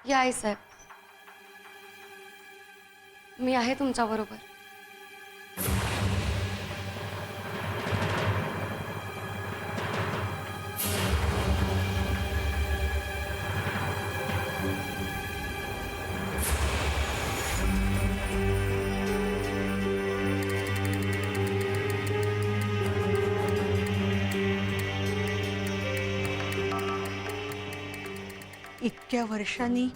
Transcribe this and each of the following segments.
या आई साहेब, मी आहे तुमच्या बरोबर. इतक्या वर्षांनी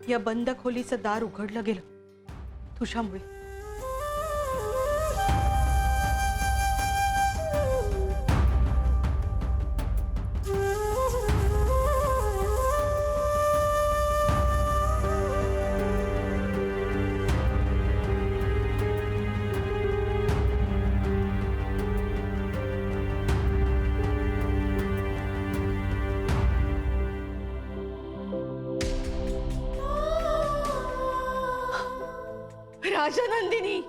या बंद खोलीचं दार उघडलं गेलं तुझ्यामुळे. राजनंदिनी,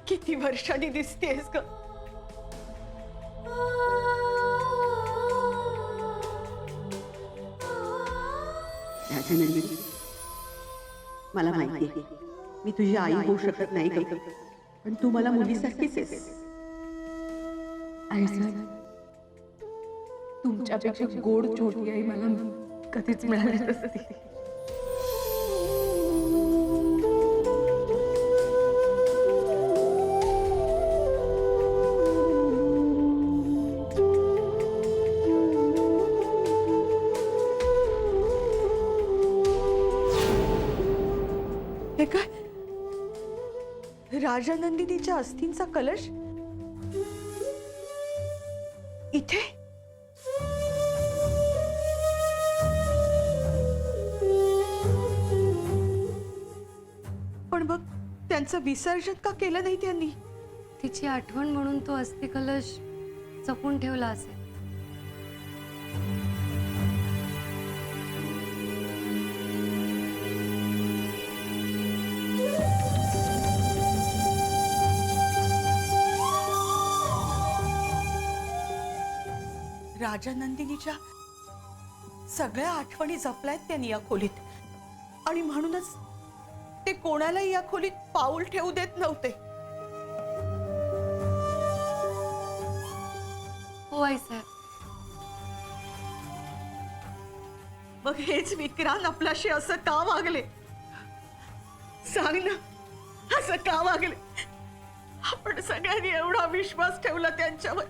किती वर्षांनी दिसतेस ग. राजनंदिनी, मला माहिती आहे मी तुझी आई होऊ शकत नाही ग, पण तू मला मुलीसारखीच आहेस. आईसाहेब, तुमच्यापेक्षा गोड छोटी आई मला कधीच मिळाली नसती. हे काय, राजनंदिनीच्या अस्थींचा कलश इथे? पण मग त्यांचं विसर्जन का केलं नाही त्यांनी? तिची आठवण म्हणून तो अस्थि कलश जपून ठेवला असेल. राजनंदिनीच्या सगळ्या आठवणी जपल्यात त्यांनी या खोलीत, आणि म्हणूनच ते कोणालाही या खोलीत पाऊल ठेवू देत नव्हते. हो आई साहेब. मग हेच विक्रांत आपल्याशी असं का वागले? सांग ना, असं का वागले? आपण सगळ्यांनी एवढा विश्वास ठेवला त्यांच्यावर,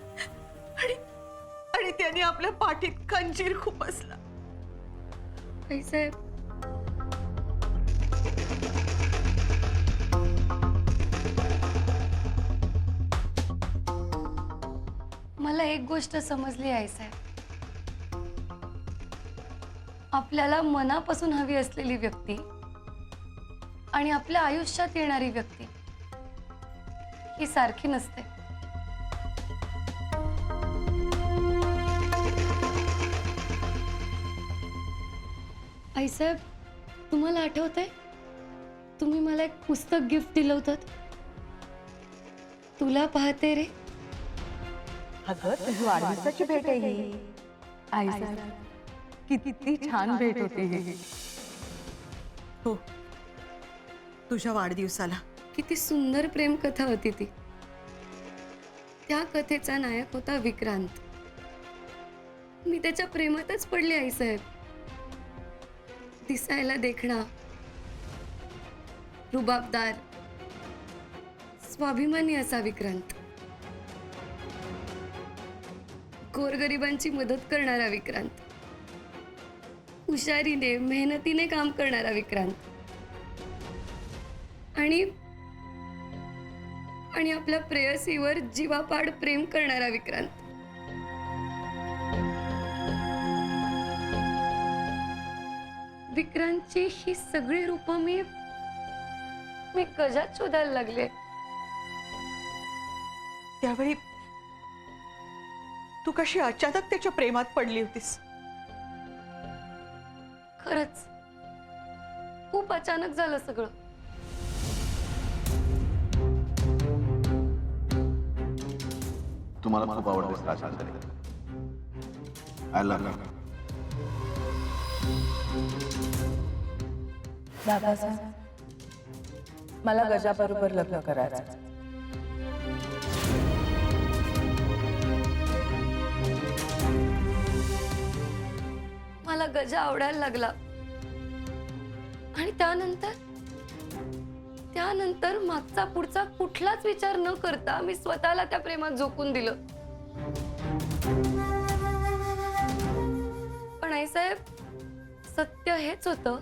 आणि त्यांनी आपल्या पाठीत खंजीर खुपसला. आई साहेब, मला एक गोष्ट समजली आई साहेब. आपल्याला मनापासून हवी असलेली व्यक्ती आणि आपल्या आयुष्यात येणारी व्यक्ती ही सारखी नसते. आई साहेब, तुम्हाला आठवतंय तुम्ही मला एक पुस्तक गिफ्ट दिलं होतं, तुला पाहते रे. अगं, तुझी वाढदिवसाची भेट आहे ही. आईसाहेब, किती छान भेट होती ही. हो, तुझ्या वाढदिवसाला. किती सुंदर प्रेम कथा होती ती. त्या कथेचा नायक होता विक्रांत. मी त्याच्या प्रेमातच पडले आई साहेब. दिसायला देखणा, रुबाबदार, स्वाभिमानी असा विक्रांत. गोरगरिबांची मदत करणारा विक्रांत. हुशारीने, मेहनतीने काम करणारा विक्रांत. आणि आपल्या प्रेयसीवर जीवापाड प्रेम करणारा विक्रांत. विक्रांतची ही सगळी रूपं मी कशात शोधायला लागले. त्यावेळी तू कशी अचानक त्याच्या प्रेमात पडली होतीस? खरंच खूप अचानक झालं सगळं. तू मला खूप आवडतेस राजांकडे. I love you. दादासाहेब, मला गजाबरोबर लग्न करायचं. मला गजा आवडायला लागला आणि त्यानंतर त्यानंतर मागचा पुढचा कुठलाच विचार न करता मी स्वतःला त्या प्रेमात झोकून दिलं. पण आईसाहेब, सत्य हेच होतं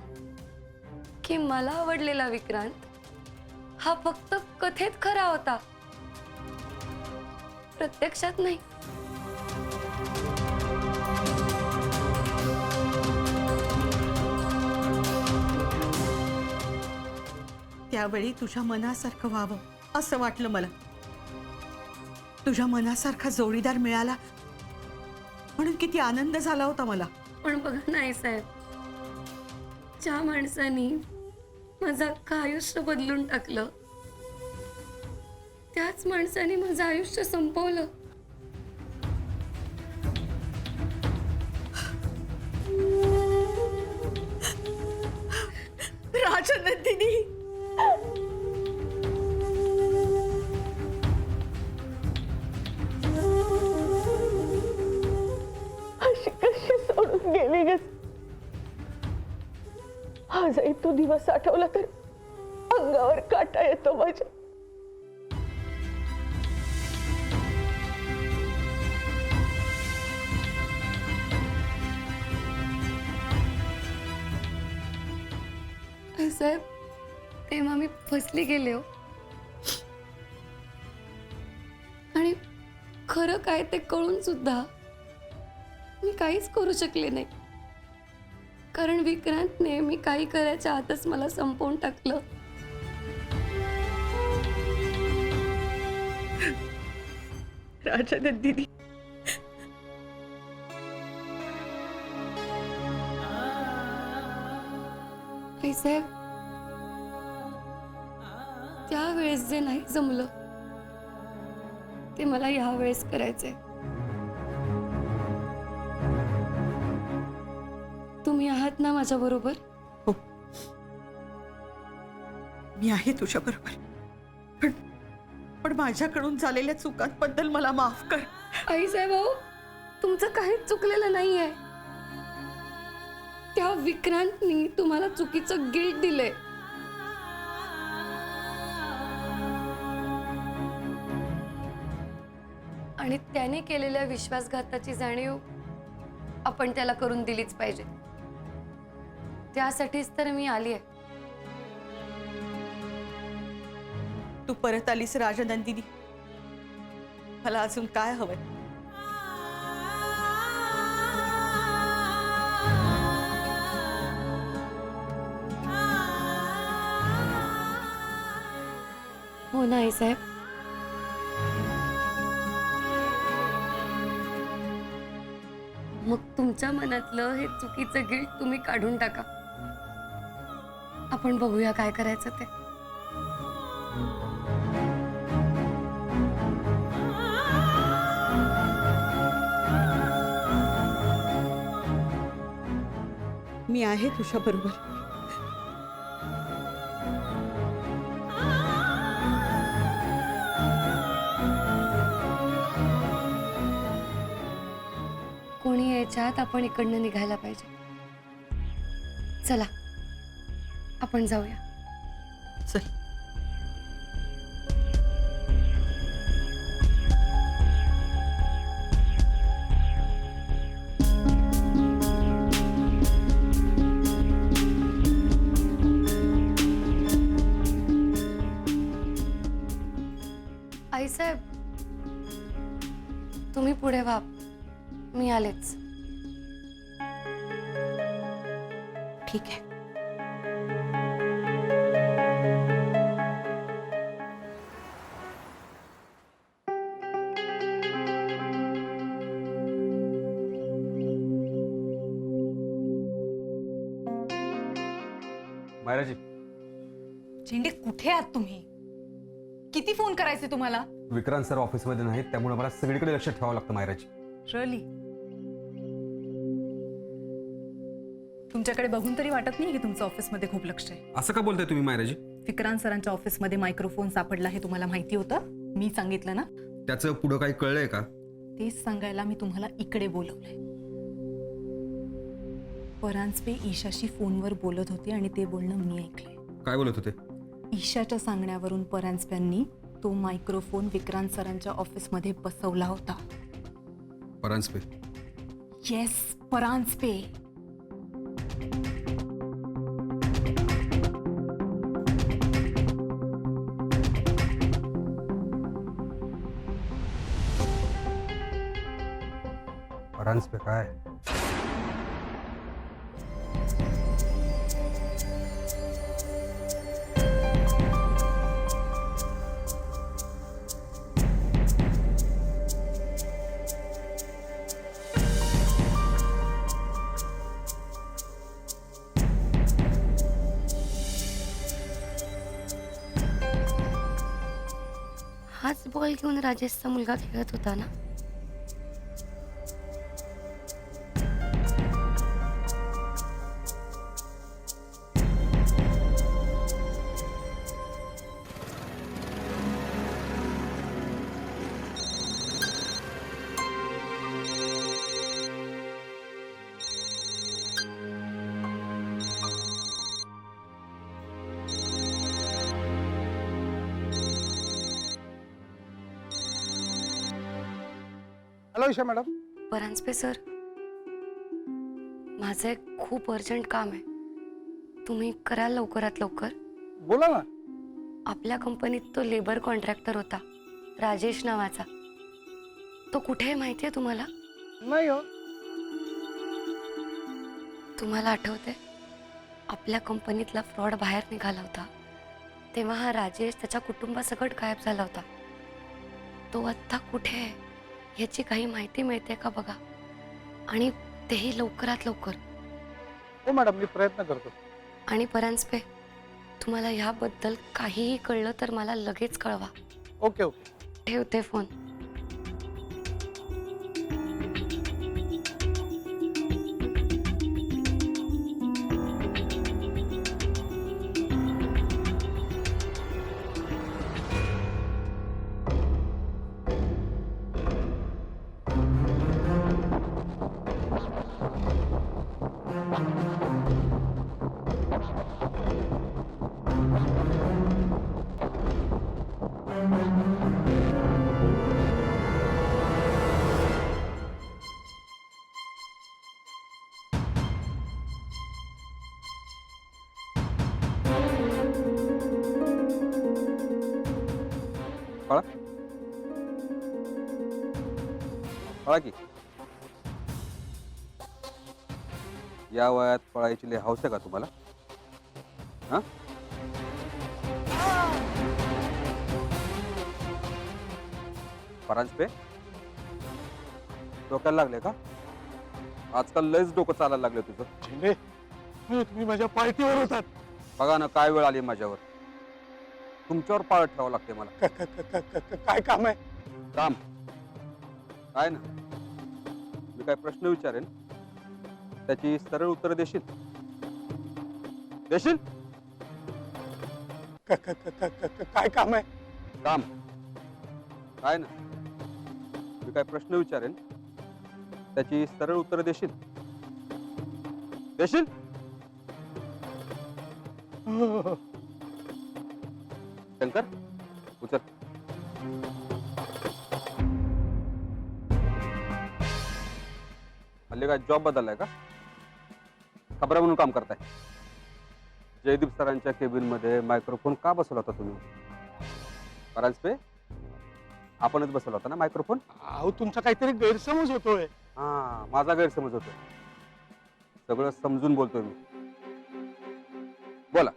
की मला आवडलेला विक्रांत हा फक्त कथेत खरा होता, प्रत्यक्षात नाही. त्यावेळी तुझ्या मनासारखं व्हावं असं वाटलं मला. तुझ्या मनासारखा जोडीदार मिळाला म्हणून किती आनंद झाला होता मला. पण बघा ना आईसाहेब, ज्या माणसाने माझं अख्खं आयुष्य बदलून टाकलं त्याच माणसाने माझं आयुष्य संपवलं. राजनंदिनी, अशी कशी सोडून गेली ग. आजही तो दिवस आठवला तर अंगावर काटा येतो माझ्या. साहेब, तेव्हा मी फसली गेले हो. आणि खरं काय ते कळून सुद्धा मी काहीच करू शकले नाही, कारण विक्रांतने मी काही करायच्या आतच मला संपवून टाकलं. राजनंदिनी, साहेब, त्यावेळेस जे नाही जमलं ते मला यावेळेस करायचंय. तुम्ही आहात ना माझ्या बरोबर? हो, मी आहे तुझ्या बरोबर. पण पण माझ्याकडून झालेल्या चुकांबद्दल मला माफ कर. आईसाहेब, अहो, तुमचं काहीच चुकलेलं नाहीये. त्या विक्रांतनी तुम्हाला चुकीचं गिल्ट दिलंय. आणि त्याने केलेल्या विश्वासघाताची जाणीव आपण त्याला करून दिलीच पाहिजे. त्यासाठीच तर मी आली आहे. तू परत आलीस राजनंदिनी. मला अजून काय हवंय? हो ना आईसाहेब? मग तुमच्या मनातलं हे चुकीचं गिल्ट तुम्ही काढून टाका. आपण बघूया काय करायचं ते. मी आहे तुझ्या बरोबर. कोणी यायच्या आत आपण इकडनं निघायला पाहिजे. चला, आपण जाऊया. चल. आईसाहेब, तुम्ही पुढे व्हा, मी आलेच. ठीक आहे. मायराजी, झेंडे, कुठे आहात तुम्ही? किती फोन करायचे तुम्हाला? विक्रांत सर ऑफिसमध्ये नाहीत, त्यामुळे मला सगळीकडे लक्ष ठेवावं लागतं मायराची. रिअली? तुमच्याकडे बघून तरी वाटत नाही की तुमचं ऑफिसमध्ये खूप लक्ष आहे. असं का बोलताय तुम्ही मायराजी? विक्रांत सरांच्या ऑफिसमध्ये मायक्रोफोन सापडला हे तुम्हाला माहिती होतं? मी सांगितलं ना. त्याचं पुढं काही कळलंय का? तेच सांगायला मी तुम्हाला इकडे बोलवलंय. परांजपे ईशाशी फोनवर बोलत होते आणि ते बोलणं मी ऐकलंय. काय बोलत होते? ईशाच्या सांगण्यावरून परांजप्यांनी तो मायक्रोफोन विक्रांत सरांच्या ऑफिसमध्ये बसवला होता. परांजपे? येस, परांजपे. परांजपे काय? हाच बॉल घेऊन राजेशचा मुलगा खेळत होता ना? Hello Isha madam. Paranjape sir, माझं एक खूप अर्जंट काम आहे. तुम्ही कराल लवकरात लवकर? बोला ना. आपल्या कंपनीत तो लेबर कॉन्ट्रॅक्टर होता, राजेश नावाचा. तो कुठे आहे माहिती आहे तुम्हाला? नाही हो. तुम्हाला आठवते आपल्या कंपनीतला फ्रॉड बाहेर निघाला होता तेव्हा हा राजेश त्याच्या कुटुंबासकट गायब झाला होता. तो आत्ता कुठे आहे याची काही माहिती मिळते का बघा, आणि तेही लवकरात लवकर. हो मॅडम, मी प्रयत्न करतो. आणि परांजपे, तुम्हाला ह्याबद्दल काहीही कळलं तर मला लगेच कळवा. Okay okay. ठेवते फोन. पळा पळा की. या वयात पळायची लय हौस आहे का तुम्हाला? हा? परांजपे, डोक्याला लागले का? आजकाल लयच डोकं चालायला लागलं तुझं. झेंडे, तुम्ही माझ्या पार्टीवर होतात. बघा ना काय वेळ आली माझ्यावर. तुमच्यावर पाळत ठेवावं लागते मला. काय काम आहे? काम काय ना, मी काय प्रश्न विचारेन त्याची सरळ उत्तर देशील? देशील? काय काम आहे? काम काय ना, मी काय प्रश्न विचारेन त्याची सरळ उत्तर देशील? देशील? शंकर, उचल. हल्ली काय जॉब बदललाय का? खबरा म्हणून काम करताय? जयदीप सरांच्या केबिन मध्ये मायक्रोफोन का बसवला होता तुम्ही? परांजपे, आपणच बसवला होता ना मायक्रोफोन? अहो, तुमचा काहीतरी गैरसमज होतोय. हा, माझा गैरसमज होतोय. सगळं समजून बोलतोय मी. बोला.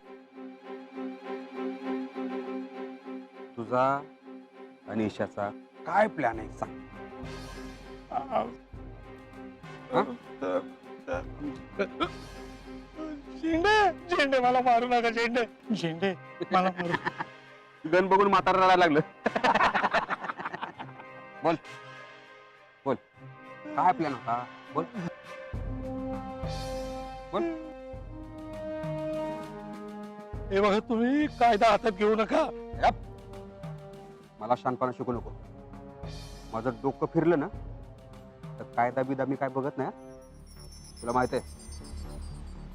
तुझा आणि ईशाचा काय प्लॅन आहे सांग. झेंडे, झेंडे मला मारू नका. झेंडे, झेंडे मला मारू. गण बघून म्हातारा रडायला लागलं. बोल बोल, काय प्लॅन होता? बोल बोल. हे बघा, तुम्ही कायदा हातात घेऊ नका. यप. मला शानपणा शिकू नको. माझं डोकं फिरलं ना तर कायदा बिदा मी काय बघत नाही हा. तुला माहित आहे,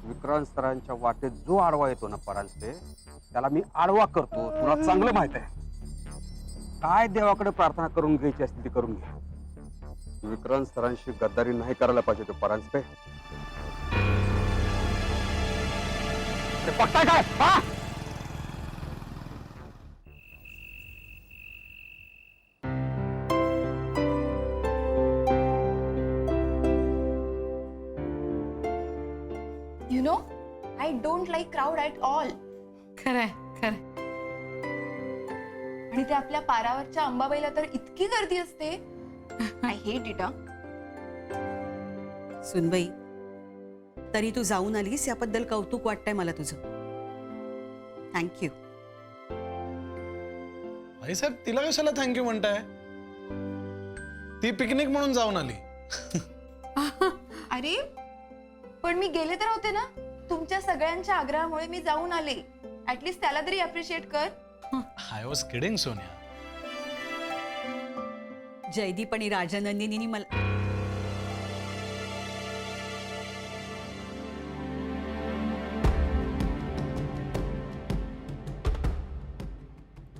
विक्रांत सरांच्या वाटेत जो आडवा येतो ना परांजपे, त्याला मी आडवा करतो. तुला चांगलं माहित आहे. काय देवाकडे प्रार्थना करून घ्यायची असते ती करून घे. विक्रांत सरांशी गद्दारी नाही करायला पाहिजे तो परांजपे. बघताय काय हा? You know, I don't like crowd at all. खरंय खरंय. आणि ते आपल्या पारावरच्या अंबाबाईला तर इतकी गर्दी असते. I hate it. सुनबाई, तरी तू जाऊन आलीस याबद्दल कौतुक वाटतंय मला तुझं. थँक्यू. आईसाहेब, तिला कशाला थँक्यू म्हणताय? ती पिकनिक म्हणून जाऊन आली. अरे पण मी गेले तर होते ना. तुमच्या सगळ्यांच्या आग्रहामुळे मी जाऊन आले. ऍटलीस्ट त्याला तरी अप्रिशिएट कर. I was kidding Sonia. Jaydeep आणि राजानंदिनीनी मला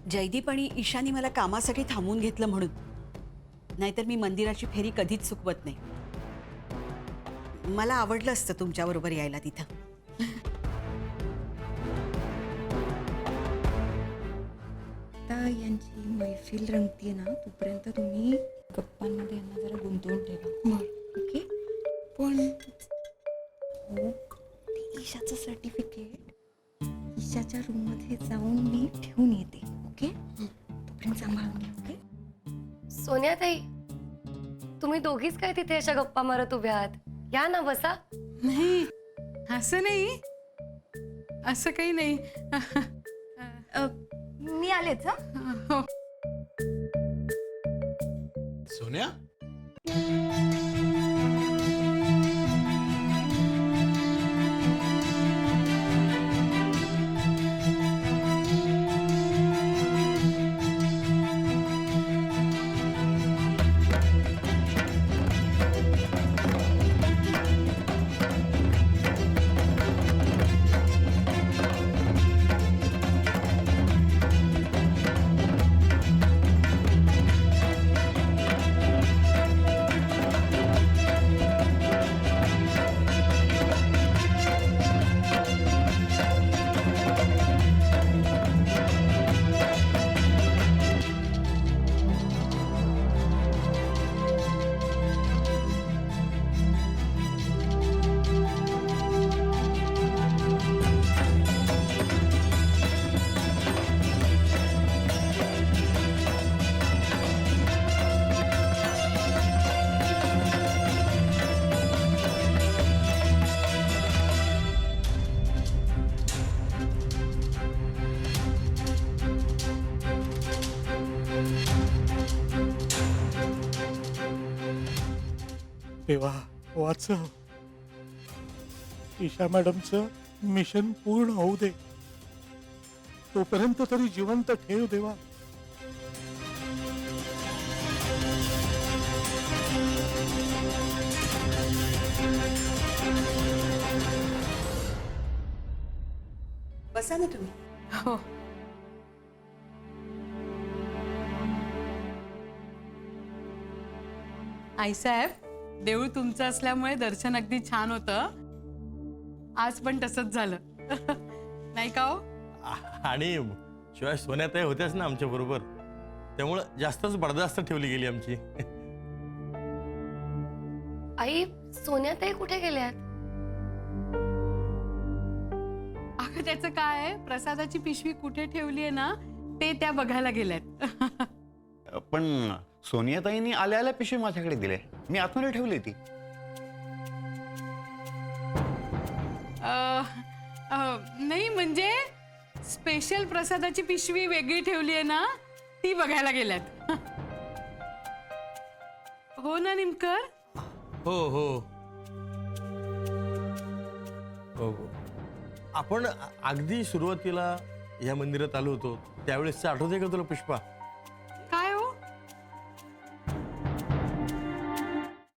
जयदीप आणि ईशानी मला कामासाठी थांबून घेतलं म्हणून. नाहीतर मी मंदिराची फेरी कधीच चुकवत नाही. मला आवडलं असतं तुमच्याबरोबर यायला तिथं. आता यांची मैफिल रंगतीये ना, तोपर्यंत तुम्ही गप्पांमध्ये यांना जरा गुंतवून ठेवा. ओके. पण हो, ते ईशाचं सर्टिफिकेट ईशाच्या रूममध्ये जाऊन मी ठेवून येते. ओके, तोपर्यंत सांभाळून घ्या. ओके. सोनियाताई, तुम्ही दोघीच काय तिथे अशा गप्पा मारत उभ्या आहात? या ना, बसा. नाही, असं नाही, असं काही नाही. मी आलेच. हो. सोनिया, देवा वाचव. ईशा मॅडमचं मिशन पूर्ण होऊ दे. तोपर्यंत तरी जिवंत ठेव देवा. बसा ना तुम्ही. हो. आईसाहेब, देऊळ तुमचं असल्यामुळे दर्शन अगदी छान होतं. आज पण तसंच झालं. नाही का हो? आणि शिवाय सोन्याताई होत्याच ना आमच्या बरोबर, त्यामुळं जास्तच बडदास्त ठेवली गेली आमची. आई, सोनियाताई कुठे गेल्यात? अगं त्याचं काय आहे, प्रसादाची पिशवी कुठे ठेवली आहे ना ते त्या बघायला गेल्यात. पण सोनियाताईंनी आल्या आल्या पिशवी माझ्याकडे दिले. मी आतमध्ये ठेवली ती. नाही म्हणजे स्पेशल प्रसादाची पिशवी वेगळी ठेवली आहे ना, ती बघायला गेल्यात. हो ना निमकर. हो हो हो हो. आपण अगदी सुरुवातीला या मंदिरात आलो होतो त्यावेळेस आठवते का तुला पुष्पा?